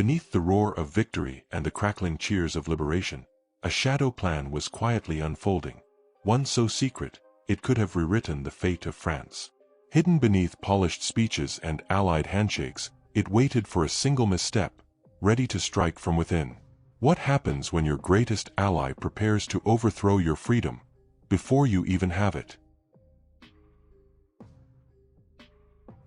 Beneath the roar of victory and the crackling cheers of liberation, a shadow plan was quietly unfolding, one so secret, it could have rewritten the fate of France. Hidden beneath polished speeches and allied handshakes, it waited for a single misstep, ready to strike from within. What happens when your greatest ally prepares to overthrow your freedom, before you even have it?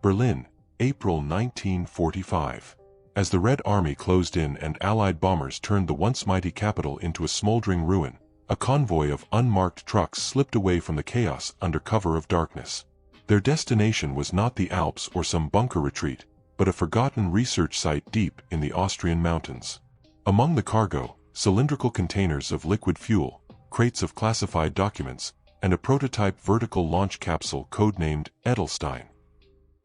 Berlin, April 1945. As the Red Army closed in and Allied bombers turned the once mighty capital into a smoldering ruin, a convoy of unmarked trucks slipped away from the chaos under cover of darkness. Their destination was not the Alps or some bunker retreat, but a forgotten research site deep in the Austrian mountains. Among the cargo, cylindrical containers of liquid fuel, crates of classified documents, and a prototype vertical launch capsule codenamed Edelstein.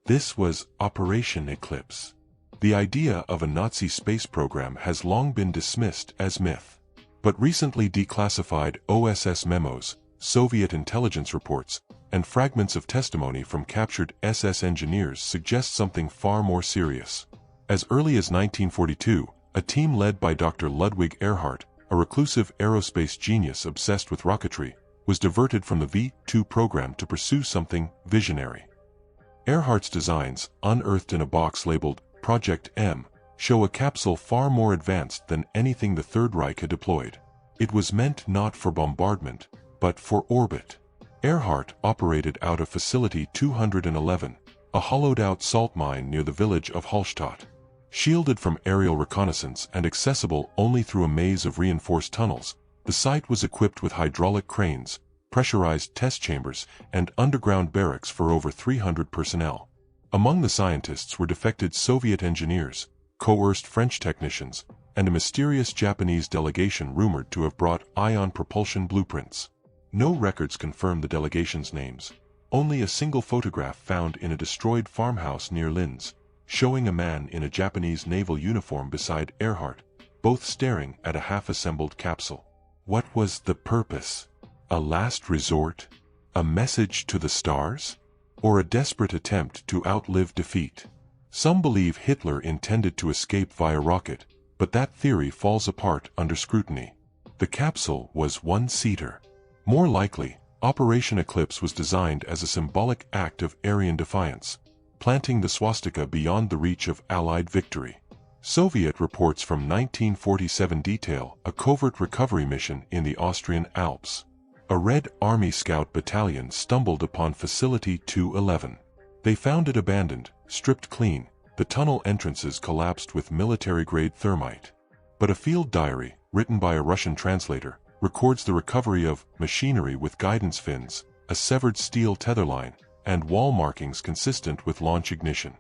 This was Operation Eclipse. The idea of a Nazi space program has long been dismissed as myth. But recently declassified OSS memos, Soviet intelligence reports, and fragments of testimony from captured SS engineers suggest something far more serious. As early as 1942, a team led by Dr. Ludwig Erhard, a reclusive aerospace genius obsessed with rocketry, was diverted from the V-2 program to pursue something visionary. Erhard's designs, unearthed in a box labeled Project M, show a capsule far more advanced than anything the Third Reich had deployed. It was meant not for bombardment, but for orbit. Erhard operated out of Facility 211, a hollowed-out salt mine near the village of Hallstatt. Shielded from aerial reconnaissance and accessible only through a maze of reinforced tunnels, the site was equipped with hydraulic cranes, pressurized test chambers, and underground barracks for over 300 personnel. Among the scientists were defected Soviet engineers, coerced French technicians, and a mysterious Japanese delegation rumored to have brought ion propulsion blueprints. No records confirm the delegation's names, only a single photograph found in a destroyed farmhouse near Linz, showing a man in a Japanese naval uniform beside Erhard, both staring at a half-assembled capsule. What was the purpose? A last resort? A message to the stars? Or a desperate attempt to outlive defeat? Some believe Hitler intended to escape via rocket, but that theory falls apart under scrutiny. The capsule was one-seater. More likely, Operation Eclipse was designed as a symbolic act of Aryan defiance, planting the swastika beyond the reach of Allied victory. Soviet reports from 1947 detail a covert recovery mission in the Austrian Alps. A Red Army Scout battalion stumbled upon Facility 211. They found it abandoned, stripped clean, the tunnel entrances collapsed with military-grade thermite. But a field diary, written by a Russian translator, records the recovery of machinery with guidance fins, a severed steel tether line, and wall markings consistent with launch ignition.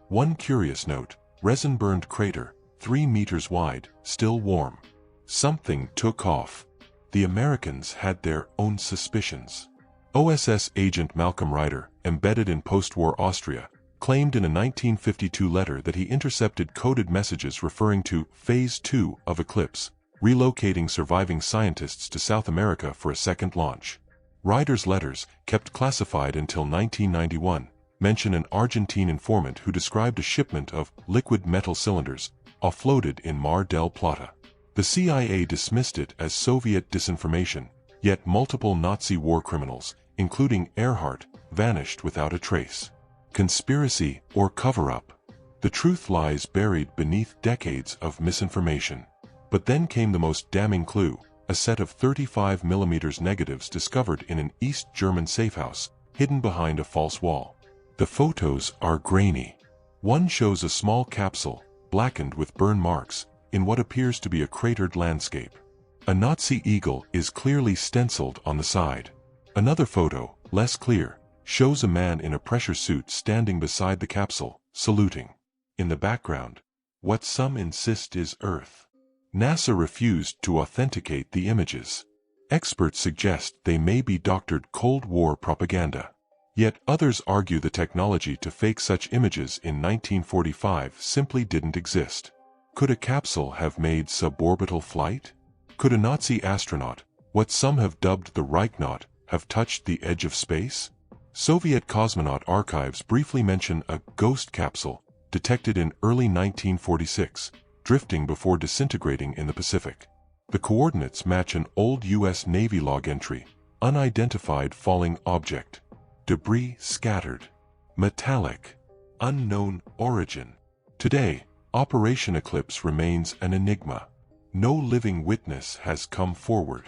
One curious note, resin-burned crater, 3 meters wide, still warm. Something took off. The Americans had their own suspicions. OSS agent Malcolm Ryder, embedded in post-war Austria, claimed in a 1952 letter that he intercepted coded messages referring to Phase 2 of Eclipse, relocating surviving scientists to South America for a second launch. Ryder's letters, kept classified until 1991, mention an Argentine informant who described a shipment of liquid metal cylinders, offloaded in Mar del Plata. The CIA dismissed it as Soviet disinformation, yet multiple Nazi war criminals, including Erhard, vanished without a trace. Conspiracy or cover-up? The truth lies buried beneath decades of misinformation. But then came the most damning clue, a set of 35mm negatives discovered in an East German safehouse, hidden behind a false wall. The photos are grainy. One shows a small capsule, blackened with burn marks, in what appears to be a cratered landscape. A Nazi eagle is clearly stenciled on the side. Another photo, less clear, shows a man in a pressure suit standing beside the capsule, saluting. In the background, what some insist is Earth. NASA refused to authenticate the images. Experts suggest they may be doctored Cold War propaganda. Yet others argue the technology to fake such images in 1945 simply didn't exist. Could a capsule have made suborbital flight? Could a Nazi astronaut, what some have dubbed the Reichnaut, have touched the edge of space? Soviet cosmonaut archives briefly mention a ghost capsule, detected in early 1946, drifting before disintegrating in the Pacific. The coordinates match an old U.S. Navy log entry, unidentified falling object. Debris scattered. Metallic. Unknown origin. Today, Operation Eclipse remains an enigma. No living witness has come forward.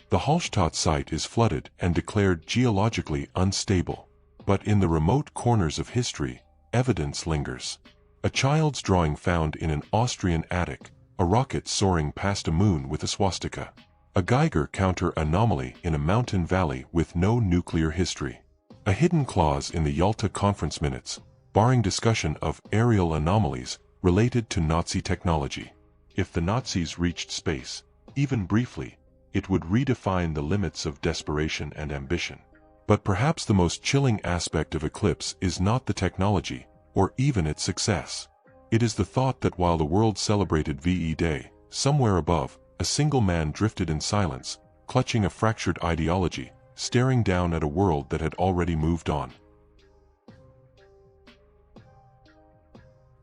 The Hallstatt site is flooded and declared geologically unstable. But in the remote corners of history, evidence lingers. A child's drawing found in an Austrian attic, a rocket soaring past a moon with a swastika, a Geiger counter anomaly in a mountain valley with no nuclear history, a hidden clause in the Yalta Conference minutes, barring discussion of aerial anomalies related to Nazi technology. If the Nazis reached space, even briefly, it would redefine the limits of desperation and ambition. But perhaps the most chilling aspect of Eclipse is not the technology, or even its success. It is the thought that while the world celebrated VE Day, somewhere above, a single man drifted in silence, clutching a fractured ideology, staring down at a world that had already moved on.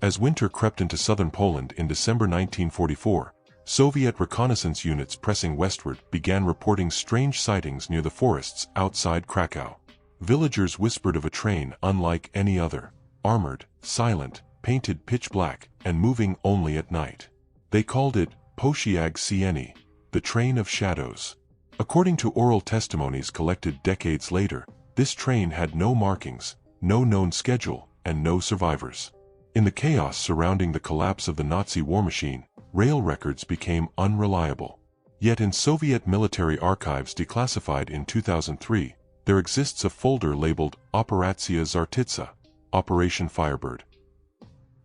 As winter crept into southern Poland in December 1944, Soviet reconnaissance units pressing westward began reporting strange sightings near the forests outside Krakow. Villagers whispered of a train unlike any other, armored, silent, painted pitch black, and moving only at night. They called it Pociąg Cieni, the train of shadows. According to oral testimonies collected decades later, this train had no markings, no known schedule, and no survivors. In the chaos surrounding the collapse of the Nazi war machine, rail records became unreliable. Yet in Soviet military archives declassified in 2003, there exists a folder labeled Operacja Żartyca, Operation Firebird.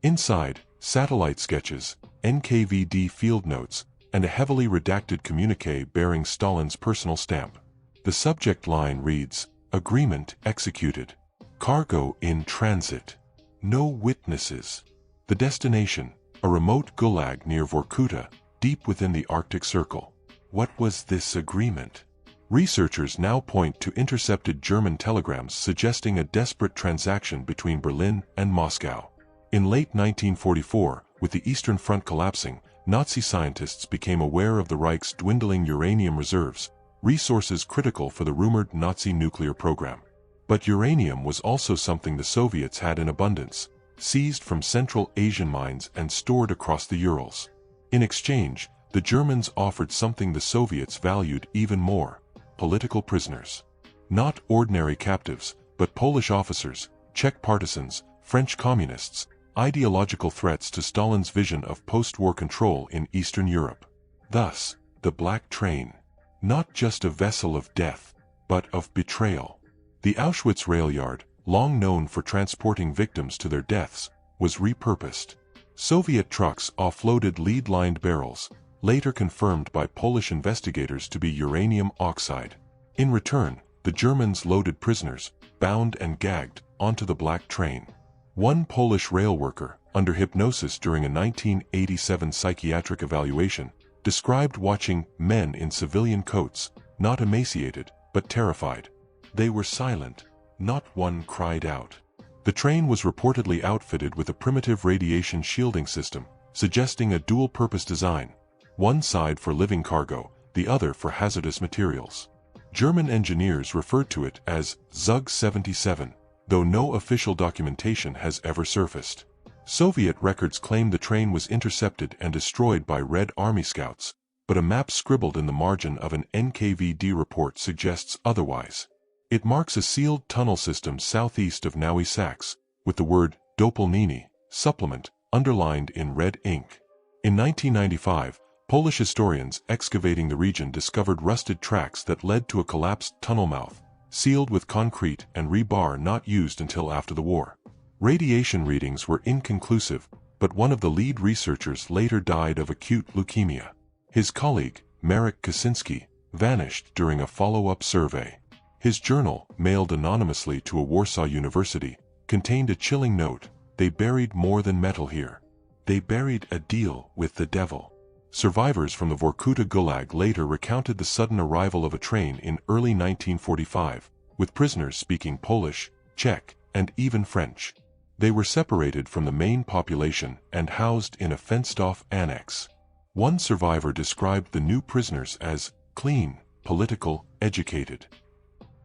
Inside, satellite sketches, NKVD field notes, and a heavily redacted communique bearing Stalin's personal stamp. The subject line reads, "Agreement executed. Cargo in transit. No witnesses." The destination, a remote gulag near Vorkuta, deep within the Arctic Circle. What was this agreement? Researchers now point to intercepted German telegrams suggesting a desperate transaction between Berlin and Moscow. In late 1944, with the Eastern Front collapsing, Nazi scientists became aware of the Reich's dwindling uranium reserves, resources critical for the rumored Nazi nuclear program. But uranium was also something the Soviets had in abundance, seized from Central Asian mines and stored across the Urals. In exchange, the Germans offered something the Soviets valued even more: political prisoners. Not ordinary captives, but Polish officers, Czech partisans, French communists, ideological threats to Stalin's vision of post-war control in Eastern Europe. Thus, the Black Train. Not just a vessel of death, but of betrayal. The Auschwitz rail yard, long known for transporting victims to their deaths, was repurposed. Soviet trucks offloaded lead-lined barrels, later confirmed by Polish investigators to be uranium oxide. In return, the Germans loaded prisoners, bound and gagged, onto the Black Train. One Polish rail worker, under hypnosis during a 1987 psychiatric evaluation, described watching men in civilian coats, not emaciated, but terrified. They were silent. Not one cried out. The train was reportedly outfitted with a primitive radiation shielding system, suggesting a dual-purpose design, one side for living cargo, the other for hazardous materials. German engineers referred to it as Zug 77, though no official documentation has ever surfaced. Soviet records claim the train was intercepted and destroyed by Red Army scouts, but a map scribbled in the margin of an NKVD report suggests otherwise. It marks a sealed tunnel system southeast of Nowy Sącz, with the word Dopełnienie, supplement, underlined in red ink. In 1995, Polish historians excavating the region discovered rusted tracks that led to a collapsed tunnel mouth, sealed with concrete and rebar not used until after the war. Radiation readings were inconclusive, but one of the lead researchers later died of acute leukemia. His colleague, Marek Kaczynski, vanished during a follow-up survey. His journal, mailed anonymously to a Warsaw university, contained a chilling note: "They buried more than metal here. They buried a deal with the devil." Survivors from the Vorkuta Gulag later recounted the sudden arrival of a train in early 1945, with prisoners speaking Polish, Czech, and even French. They were separated from the main population and housed in a fenced-off annex. One survivor described the new prisoners as clean, political, educated.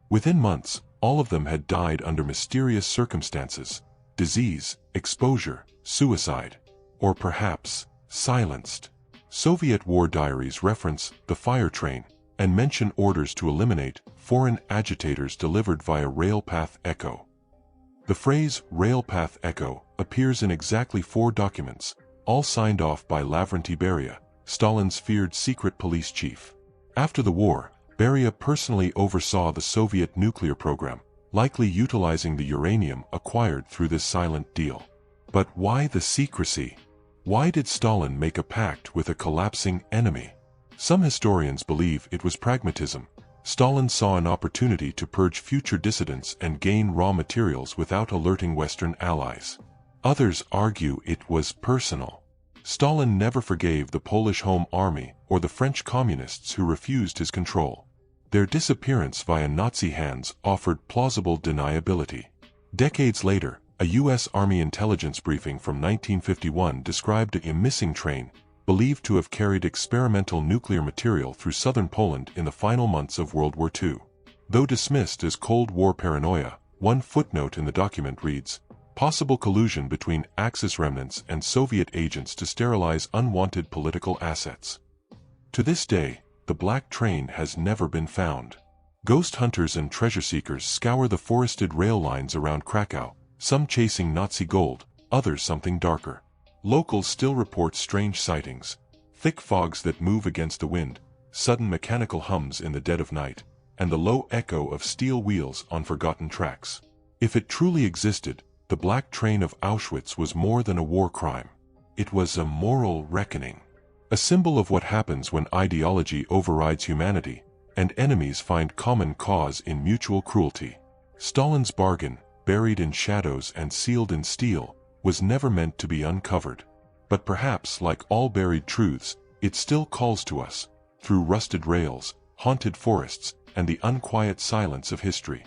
Within months, all of them had died under mysterious circumstances: disease, exposure, suicide, or perhaps silenced. Soviet war diaries reference the fire train and mention orders to eliminate foreign agitators delivered via railpath echo. The phrase railpath echo appears in exactly 4 documents, all signed off by Lavrentiy Beria, Stalin's feared secret police chief. After the war, Beria personally oversaw the Soviet nuclear program, likely utilizing the uranium acquired through this silent deal. But why the secrecy? Why did Stalin make a pact with a collapsing enemy? Some historians believe it was pragmatism. Stalin saw an opportunity to purge future dissidents and gain raw materials without alerting Western allies. Others argue it was personal. Stalin never forgave the Polish Home Army or the French communists who refused his control. Their disappearance via Nazi hands offered plausible deniability. Decades later, a U.S. Army intelligence briefing from 1951 described a missing train, believed to have carried experimental nuclear material through southern Poland in the final months of World War II. Though dismissed as Cold War paranoia, one footnote in the document reads, "Possible collusion between Axis remnants and Soviet agents to sterilize unwanted political assets." To this day, the black train has never been found. Ghost hunters and treasure seekers scour the forested rail lines around Krakow, some chasing Nazi gold, others something darker. Locals still report strange sightings: thick fogs that move against the wind, sudden mechanical hums in the dead of night, and the low echo of steel wheels on forgotten tracks. If it truly existed, the Black Train of Auschwitz was more than a war crime. It was a moral reckoning. A symbol of what happens when ideology overrides humanity, and enemies find common cause in mutual cruelty. Stalin's bargain, buried in shadows and sealed in steel, was never meant to be uncovered. But perhaps, like all buried truths, it still calls to us, through rusted rails, haunted forests, and the unquiet silence of history.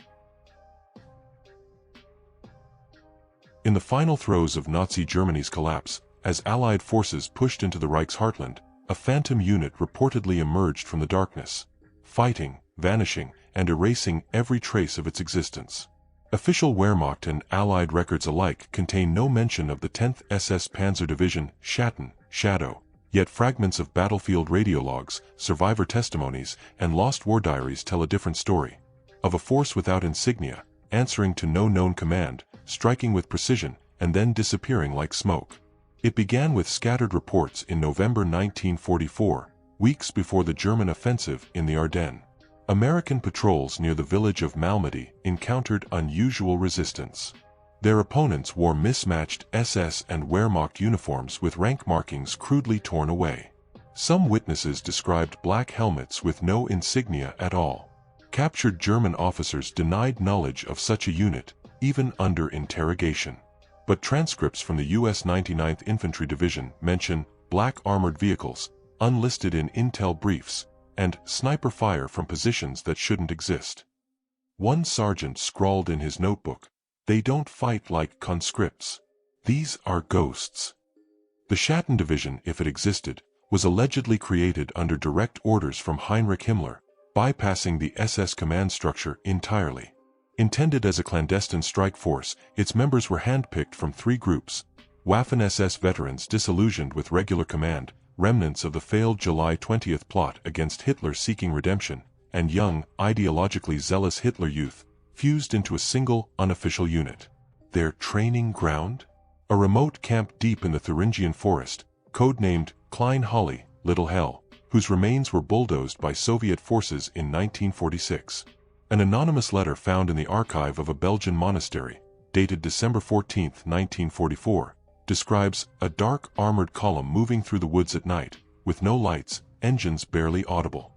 In the final throes of Nazi Germany's collapse, as Allied forces pushed into the Reich's heartland, a phantom unit reportedly emerged from the darkness, fighting, vanishing, and erasing every trace of its existence. Official Wehrmacht and Allied records alike contain no mention of the 10th SS Panzer Division, Schatten, Shadow, yet fragments of battlefield radiologs, survivor testimonies, and lost war diaries tell a different story. Of a force without insignia, answering to no known command, striking with precision, and then disappearing like smoke. It began with scattered reports in November 1944, weeks before the German offensive in the Ardennes. American patrols near the village of Malmedy encountered unusual resistance. Their opponents wore mismatched SS and Wehrmacht uniforms with rank markings crudely torn away. Some witnesses described black helmets with no insignia at all. Captured German officers denied knowledge of such a unit, even under interrogation. But transcripts from the U.S. 99th Infantry Division mention black armored vehicles, unlisted in intel briefs, and sniper fire from positions that shouldn't exist. One sergeant scrawled in his notebook, "They don't fight like conscripts. These are ghosts." The Schatten Division, if it existed, was allegedly created under direct orders from Heinrich Himmler, bypassing the SS command structure entirely. Intended as a clandestine strike force, its members were handpicked from 3 groups: Waffen-SS veterans disillusioned with regular command, remnants of the failed July 20th plot against Hitler seeking redemption, and young, ideologically zealous Hitler youth, fused into a single, unofficial unit. Their training ground? A remote camp deep in the Thuringian forest, codenamed Klein Holly, Little Hell, whose remains were bulldozed by Soviet forces in 1946. An anonymous letter found in the archive of a Belgian monastery, dated December 14, 1944, describes a dark armored column moving through the woods at night, with no lights, engines barely audible.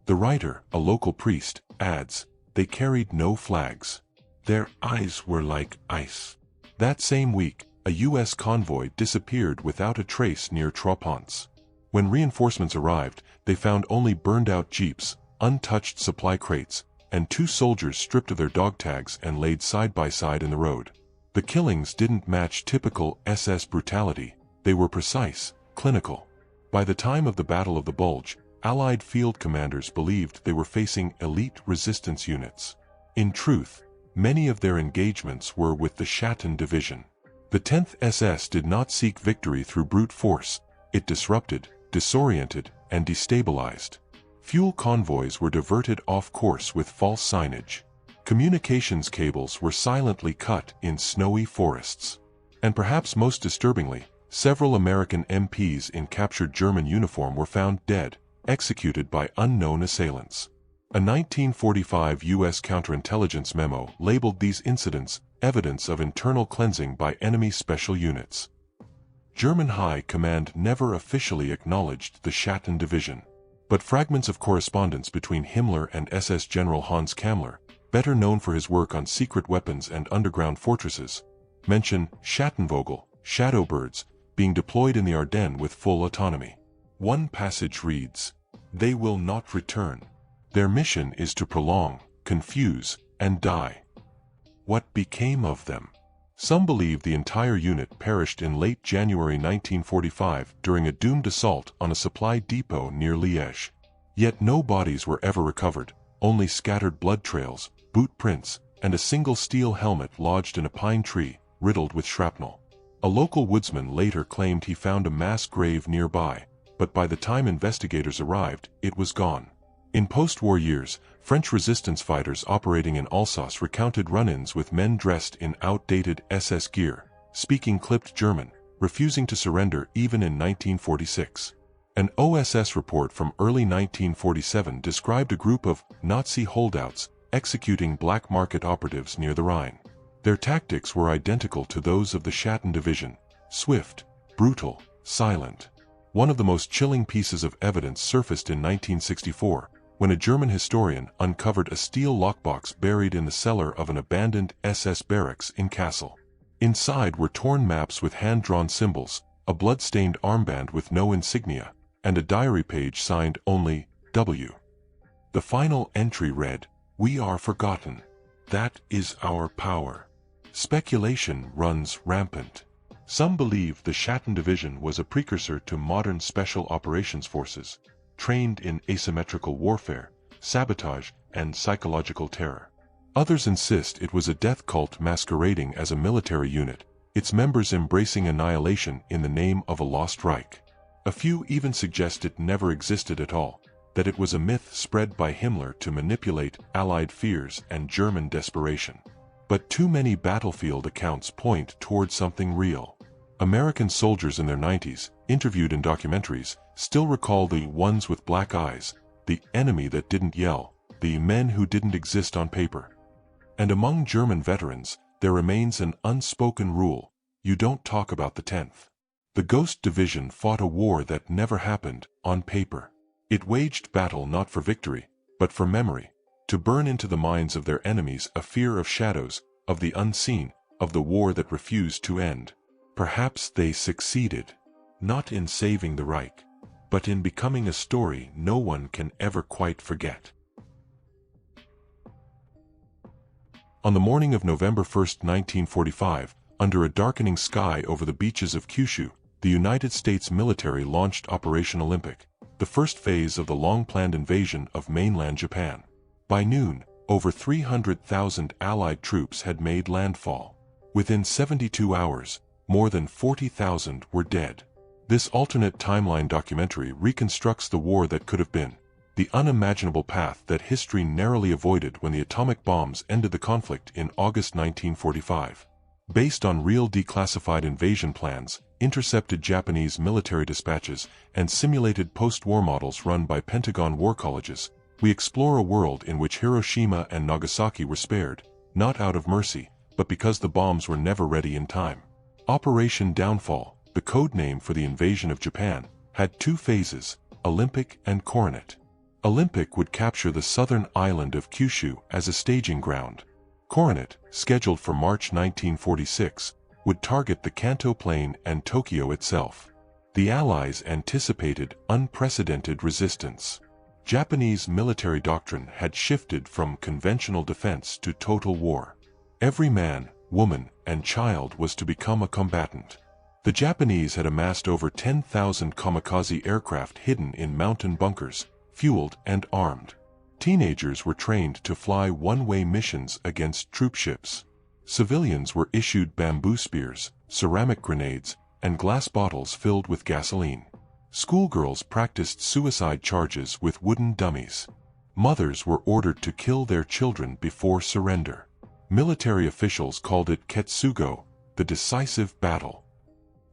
The writer, a local priest, adds, "They carried no flags. Their eyes were like ice." That same week, a U.S. convoy disappeared without a trace near Trois-Ponts. When reinforcements arrived, they found only burned-out jeeps, untouched supply crates, and 2 soldiers stripped of their dog tags and laid side by side in the road. The killings didn't match typical SS brutality, they were precise, clinical. By the time of the Battle of the Bulge, Allied field commanders believed they were facing elite resistance units. In truth, many of their engagements were with the Schatten Division. The 10th SS did not seek victory through brute force, it disrupted, disoriented, and destabilized. Fuel convoys were diverted off course with false signage. Communications cables were silently cut in snowy forests. And perhaps most disturbingly, several American MPs in captured German uniform were found dead, executed by unknown assailants. A 1945 U.S. counterintelligence memo labeled these incidents evidence of internal cleansing by enemy special units. German High Command never officially acknowledged the Schatten Division, but fragments of correspondence between Himmler and SS General Hans Kammler, better known for his work on secret weapons and underground fortresses, mention Schattenvogel, shadow birds, being deployed in the Ardennes with full autonomy. One passage reads, "They will not return. Their mission is to prolong, confuse, and die." What became of them? Some believe the entire unit perished in late January 1945 during a doomed assault on a supply depot near Liège. Yet no bodies were ever recovered, only scattered blood trails, boot prints, and a single steel helmet lodged in a pine tree, riddled with shrapnel. A local woodsman later claimed he found a mass grave nearby, but by the time investigators arrived, it was gone. In post-war years, French resistance fighters operating in Alsace recounted run-ins with men dressed in outdated SS gear, speaking clipped German, refusing to surrender even in 1946. An OSS report from early 1947 described a group of Nazi holdouts executing black market operatives near the Rhine. Their tactics were identical to those of the Schatten Division: swift, brutal, silent. One of the most chilling pieces of evidence surfaced in 1964, when a German historian uncovered a steel lockbox buried in the cellar of an abandoned SS barracks in Kassel. Inside were torn maps with hand-drawn symbols, a blood-stained armband with no insignia, and a diary page signed only W. The final entry read, "We are forgotten. That is our power." Speculation runs rampant. Some believe the Schatten Division was a precursor to modern special operations forces, trained in asymmetrical warfare, sabotage, and psychological terror. Others insist it was a death cult masquerading as a military unit, its members embracing annihilation in the name of a lost Reich. A few even suggest it never existed at all, that it was a myth spread by Himmler to manipulate Allied fears and German desperation. But too many battlefield accounts point toward something real. American soldiers in their 90s, interviewed in documentaries, still recall the ones with black eyes, the enemy that didn't yell, the men who didn't exist on paper. And among German veterans, there remains an unspoken rule: you don't talk about the 10th. The Ghost Division fought a war that never happened, on paper. It waged battle not for victory, but for memory, to burn into the minds of their enemies a fear of shadows, of the unseen, of the war that refused to end. Perhaps they succeeded, not in saving the Reich, but in becoming a story no one can ever quite forget. On the morning of November 1, 1945, under a darkening sky over the beaches of Kyushu, the United States military launched Operation Olympic, the first phase of the long-planned invasion of mainland Japan. By noon, over 300,000 Allied troops had made landfall. Within 72 hours, more than 40,000 were dead. This alternate timeline documentary reconstructs the war that could have been, the unimaginable path that history narrowly avoided when the atomic bombs ended the conflict in August 1945. Based on real declassified invasion plans, intercepted Japanese military dispatches, and simulated post-war models run by Pentagon war colleges, we explore a world in which Hiroshima and Nagasaki were spared, not out of mercy, but because the bombs were never ready in time. Operation Downfall, the code name for the invasion of Japan, had two phases, Olympic and Coronet. Olympic would capture the southern island of Kyushu as a staging ground. Coronet, scheduled for March 1946, would target the Kanto Plain and Tokyo itself. The Allies anticipated unprecedented resistance. Japanese military doctrine had shifted from conventional defense to total war. Every man, woman, and child was to become a combatant. The Japanese had amassed over 10,000 kamikaze aircraft hidden in mountain bunkers, fueled and armed. Teenagers were trained to fly one-way missions against troop ships. Civilians were issued bamboo spears, ceramic grenades, and glass bottles filled with gasoline. Schoolgirls practiced suicide charges with wooden dummies. Mothers were ordered to kill their children before surrender. Military officials called it Ketsugo, the decisive battle.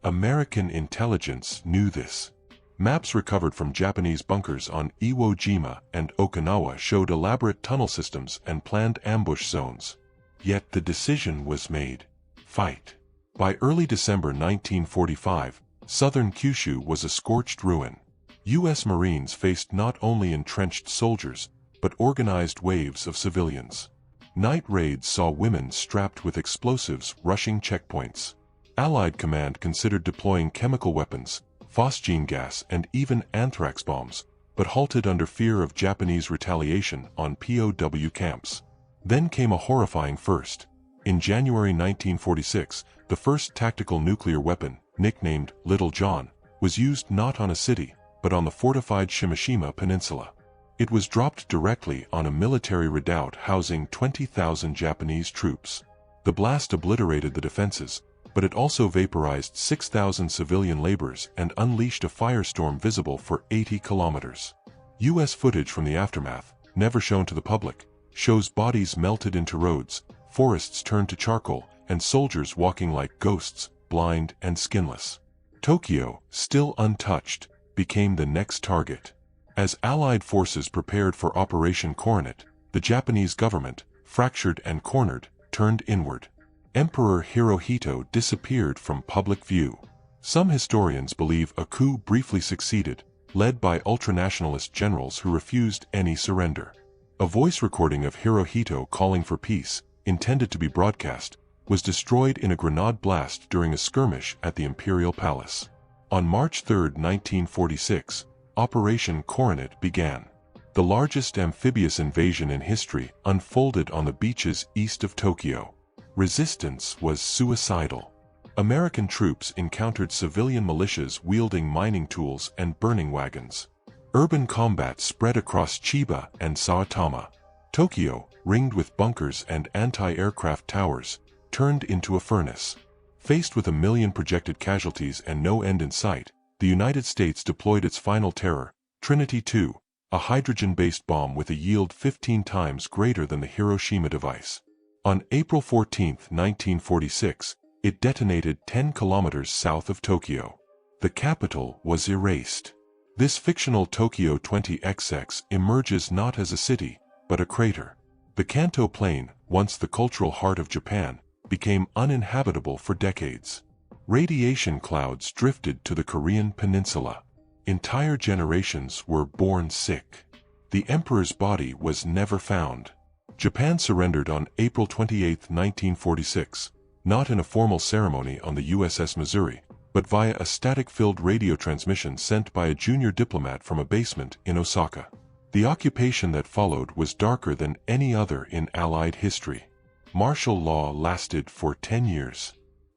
American intelligence knew this. Maps recovered from Japanese bunkers on Iwo Jima and Okinawa showed elaborate tunnel systems and planned ambush zones. Yet the decision was made: fight. By early December 1945, southern Kyushu was a scorched ruin. U.S. Marines faced not only entrenched soldiers, but organized waves of civilians. Night raids saw women strapped with explosives rushing checkpoints. Allied command considered deploying chemical weapons, phosgene gas, and even anthrax bombs, but halted under fear of Japanese retaliation on POW camps. Then came a horrifying first. In January 1946, the first tactical nuclear weapon, nicknamed Little John, was used not on a city, but on the fortified Shimashima Peninsula. It was dropped directly on a military redoubt housing 20,000 Japanese troops. The blast obliterated the defenses, but it also vaporized 6,000 civilian laborers and unleashed a firestorm visible for 80 kilometers. U.S. footage from the aftermath, never shown to the public, shows bodies melted into roads, forests turned to charcoal, and soldiers walking like ghosts, blind and skinless. Tokyo, still untouched, became the next target. As Allied forces prepared for Operation Coronet, the Japanese government, fractured and cornered, turned inward. Emperor Hirohito disappeared from public view. Some historians believe a coup briefly succeeded, led by ultranationalist generals who refused any surrender. A voice recording of Hirohito calling for peace, intended to be broadcast, was destroyed in a grenade blast during a skirmish at the Imperial Palace. On March 3, 1946, Operation Coronet began. The largest amphibious invasion in history unfolded on the beaches east of Tokyo. Resistance was suicidal. American troops encountered civilian militias wielding mining tools and burning wagons. Urban combat spread across Chiba and Saitama. Tokyo, ringed with bunkers and anti-aircraft towers, turned into a furnace. Faced with 1 million projected casualties and no end in sight, the United States deployed its final terror, Trinity II, a hydrogen-based bomb with a yield 15 times greater than the Hiroshima device. On April 14, 1946, it detonated 10 kilometers south of Tokyo. The capital was erased. This fictional Tokyo 20XX emerges not as a city, but a crater. The Kanto Plain, once the cultural heart of Japan, became uninhabitable for decades. Radiation clouds drifted to the Korean peninsula. Entire generations were born sick. The emperor's body was never found. Japan surrendered on April 28, 1946, not in a formal ceremony on the USS Missouri, but via a static-filled radio transmission sent by a junior diplomat from a basement in Osaka. The occupation that followed was darker than any other in Allied history. Martial law lasted for 10 years.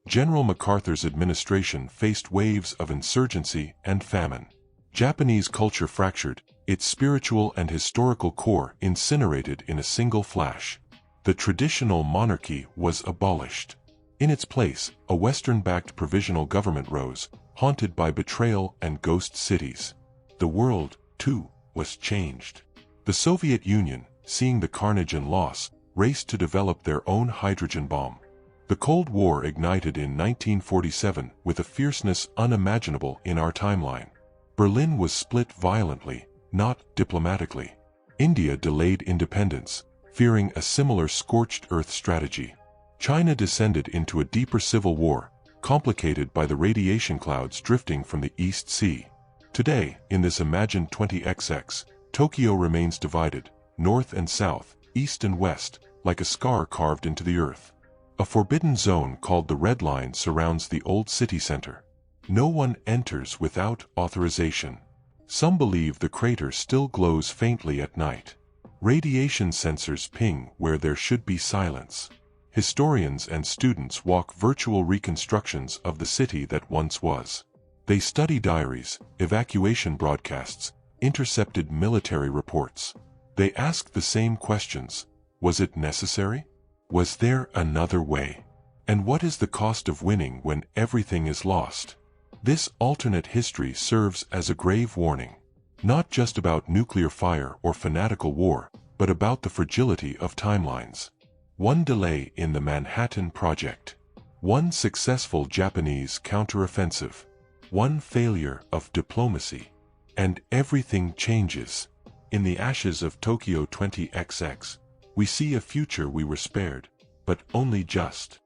General MacArthur's administration faced waves of insurgency and famine. Japanese culture fractured, its spiritual and historical core incinerated in a single flash. The traditional monarchy was abolished. In its place, a Western-backed provisional government rose, haunted by betrayal and ghost cities. The world, too, was changed. The Soviet Union, seeing the carnage and loss, raced to develop their own hydrogen bomb. The Cold War ignited in 1947 with a fierceness unimaginable in our timeline. Berlin was split violently, not diplomatically. India delayed independence, fearing a similar scorched earth strategy. China descended into a deeper civil war, complicated by the radiation clouds drifting from the East Sea. Today, in this imagined 20XX, Tokyo remains divided, north and south, east and west, like a scar carved into the earth. A forbidden zone called the Red Line surrounds the old city center. No one enters without authorization. Some believe the crater still glows faintly at night. Radiation sensors ping where there should be silence. Historians and students walk virtual reconstructions of the city that once was. They study diaries, evacuation broadcasts, intercepted military reports. They ask the same questions. Was it necessary? Was there another way? And what is the cost of winning when everything is lost? This alternate history serves as a grave warning, not just about nuclear fire or fanatical war, but about the fragility of timelines. One delay in the Manhattan Project, one successful Japanese counteroffensive, one failure of diplomacy, and everything changes. In the ashes of Tokyo 20XX, we see a future we were spared, but only just.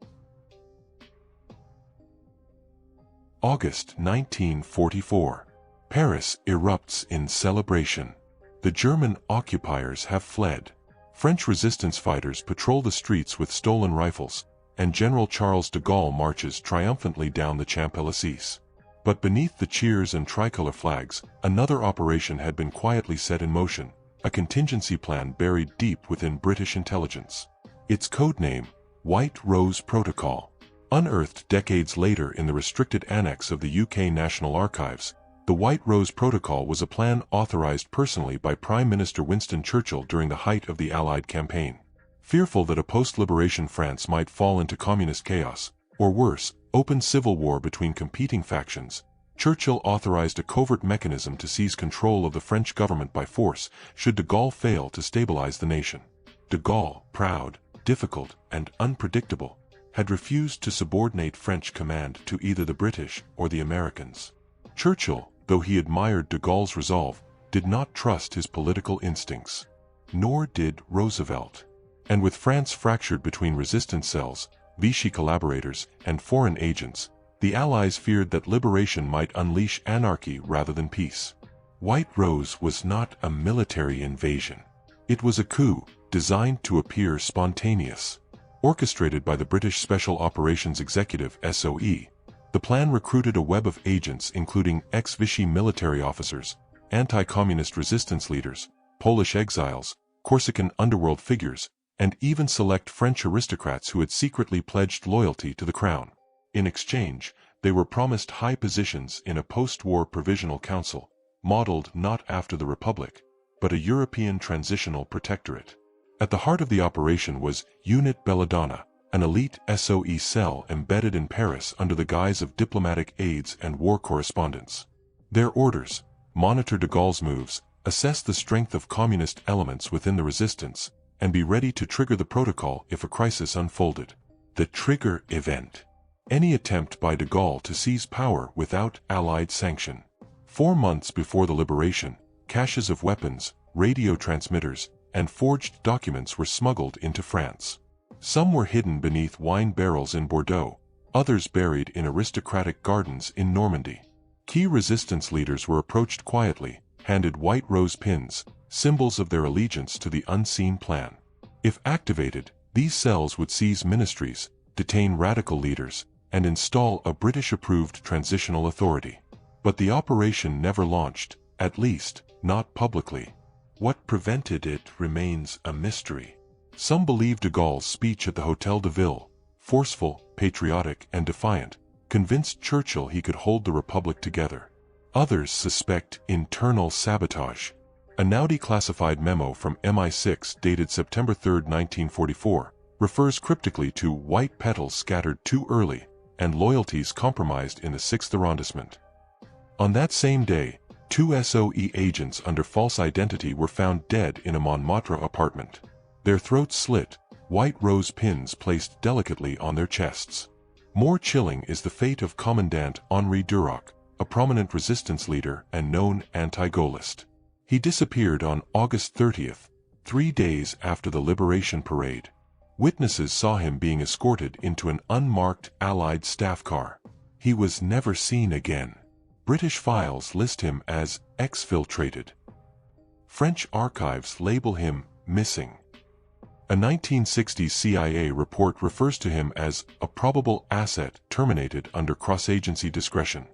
August 1944. Paris erupts in celebration. The German occupiers have fled. French resistance fighters patrol the streets with stolen rifles, and General Charles de Gaulle marches triumphantly down the Champs-Élysées. But beneath the cheers and tricolor flags, another operation had been quietly set in motion, a contingency plan buried deep within British intelligence. Its codename, White Rose Protocol. Unearthed decades later in the restricted annex of the UK National Archives, the White Rose Protocol was a plan authorized personally by Prime Minister Winston Churchill during the height of the Allied campaign. Fearful that a post-liberation France might fall into communist chaos, or worse, open civil war between competing factions, Churchill authorized a covert mechanism to seize control of the French government by force should de Gaulle fail to stabilize the nation. De Gaulle, proud, difficult, and unpredictable, had refused to subordinate French command to either the British or the Americans. Churchill, though he admired de Gaulle's resolve, did not trust his political instincts. Nor did Roosevelt. And with France fractured between resistance cells, Vichy collaborators, and foreign agents, the Allies feared that liberation might unleash anarchy rather than peace. White Rose was not a military invasion. It was a coup, designed to appear spontaneous. Orchestrated by the British Special Operations Executive (SOE), the plan recruited a web of agents including ex-Vichy military officers, anti-communist resistance leaders, Polish exiles, Corsican underworld figures, and even select French aristocrats who had secretly pledged loyalty to the crown. In exchange, they were promised high positions in a post-war provisional council, modeled not after the Republic, but a European transitional protectorate. At the heart of the operation was Unit Belladonna, an elite SOE cell embedded in Paris under the guise of diplomatic aides and war correspondents. Their orders: monitor de Gaulle's moves, assess the strength of communist elements within the resistance, and be ready to trigger the protocol if a crisis unfolded. The trigger event: any attempt by de Gaulle to seize power without Allied sanction. 4 months before the liberation, caches of weapons, radio transmitters, and forged documents were smuggled into France. Some were hidden beneath wine barrels in Bordeaux, others buried in aristocratic gardens in Normandy. Key resistance leaders were approached quietly, handed white rose pins, symbols of their allegiance to the unseen plan. If activated, these cells would seize ministries, detain radical leaders, and install a British-approved transitional authority. But the operation never launched, at least, not publicly. What prevented it remains a mystery. Some believe de Gaulle's speech at the Hôtel de Ville, forceful, patriotic, and defiant, convinced Churchill he could hold the Republic together. Others suspect internal sabotage. A now declassified memo from MI6 dated September 3, 1944, refers cryptically to white petals scattered too early and loyalties compromised in the 6th arrondissement. On that same day, 2 SOE agents under false identity were found dead in a Montmartre apartment. Their throats slit, white rose pins placed delicately on their chests. More chilling is the fate of Commandant Henri Duroc, a prominent resistance leader and known anti-Gaullist. He disappeared on August 30th, 3 days after the Liberation Parade. Witnesses saw him being escorted into an unmarked Allied staff car. He was never seen again. British files list him as exfiltrated. French archives label him missing. A 1960s CIA report refers to him as a probable asset terminated under cross-agency discretion.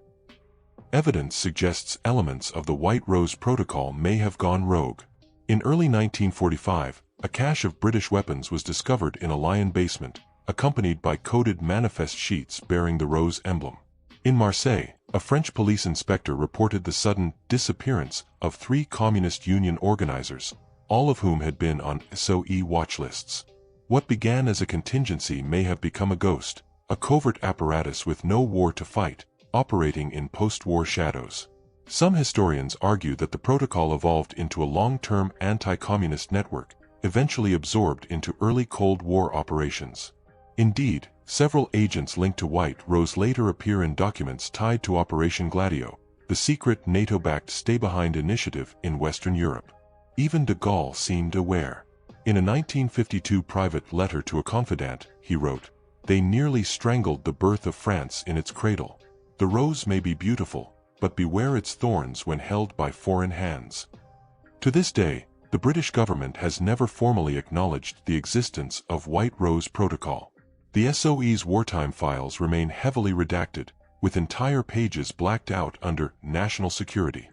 Evidence suggests elements of the White Rose Protocol may have gone rogue. In early 1945, a cache of British weapons was discovered in a Lyon basement, accompanied by coded manifest sheets bearing the rose emblem. In Marseille, a French police inspector reported the sudden disappearance of 3 Communist Union organizers, all of whom had been on SOE watch lists. What began as a contingency may have become a ghost, a covert apparatus with no war to fight, operating in post-war shadows. Some historians argue that the protocol evolved into a long-term anti-communist network, eventually absorbed into early Cold War operations. Indeed, several agents linked to White Rose later appear in documents tied to Operation Gladio, the secret NATO-backed stay-behind initiative in Western Europe. Even de Gaulle seemed aware. In a 1952 private letter to a confidant, he wrote, "They nearly strangled the birth of France in its cradle. The rose may be beautiful, but beware its thorns when held by foreign hands." To this day, the British government has never formally acknowledged the existence of White Rose Protocol. The SOE's wartime files remain heavily redacted, with entire pages blacked out under national security.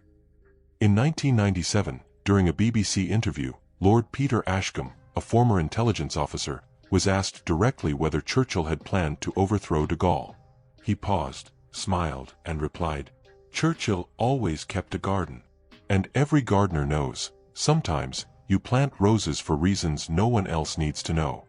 In 1997, during a BBC interview, Lord Peter Ashcombe, a former intelligence officer, was asked directly whether Churchill had planned to overthrow de Gaulle. He paused, smiled, and replied, "Churchill always kept a garden. And every gardener knows, sometimes, you plant roses for reasons no one else needs to know."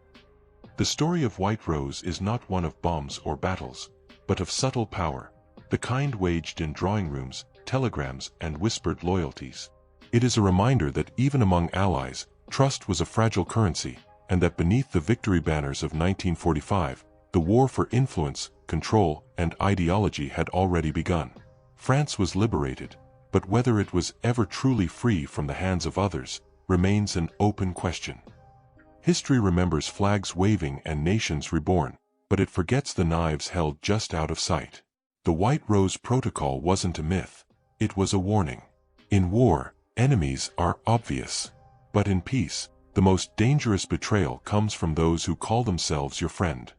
The story of White Rose is not one of bombs or battles, but of subtle power, the kind waged in drawing rooms, telegrams, and whispered loyalties. It is a reminder that even among allies, trust was a fragile currency, and that beneath the victory banners of 1945, the war for influence, control, and ideology had already begun. France was liberated, but whether it was ever truly free from the hands of others, remains an open question. History remembers flags waving and nations reborn, but it forgets the knives held just out of sight. The White Rose Protocol wasn't a myth, it was a warning. In war, enemies are obvious. But in peace, the most dangerous betrayal comes from those who call themselves your friend.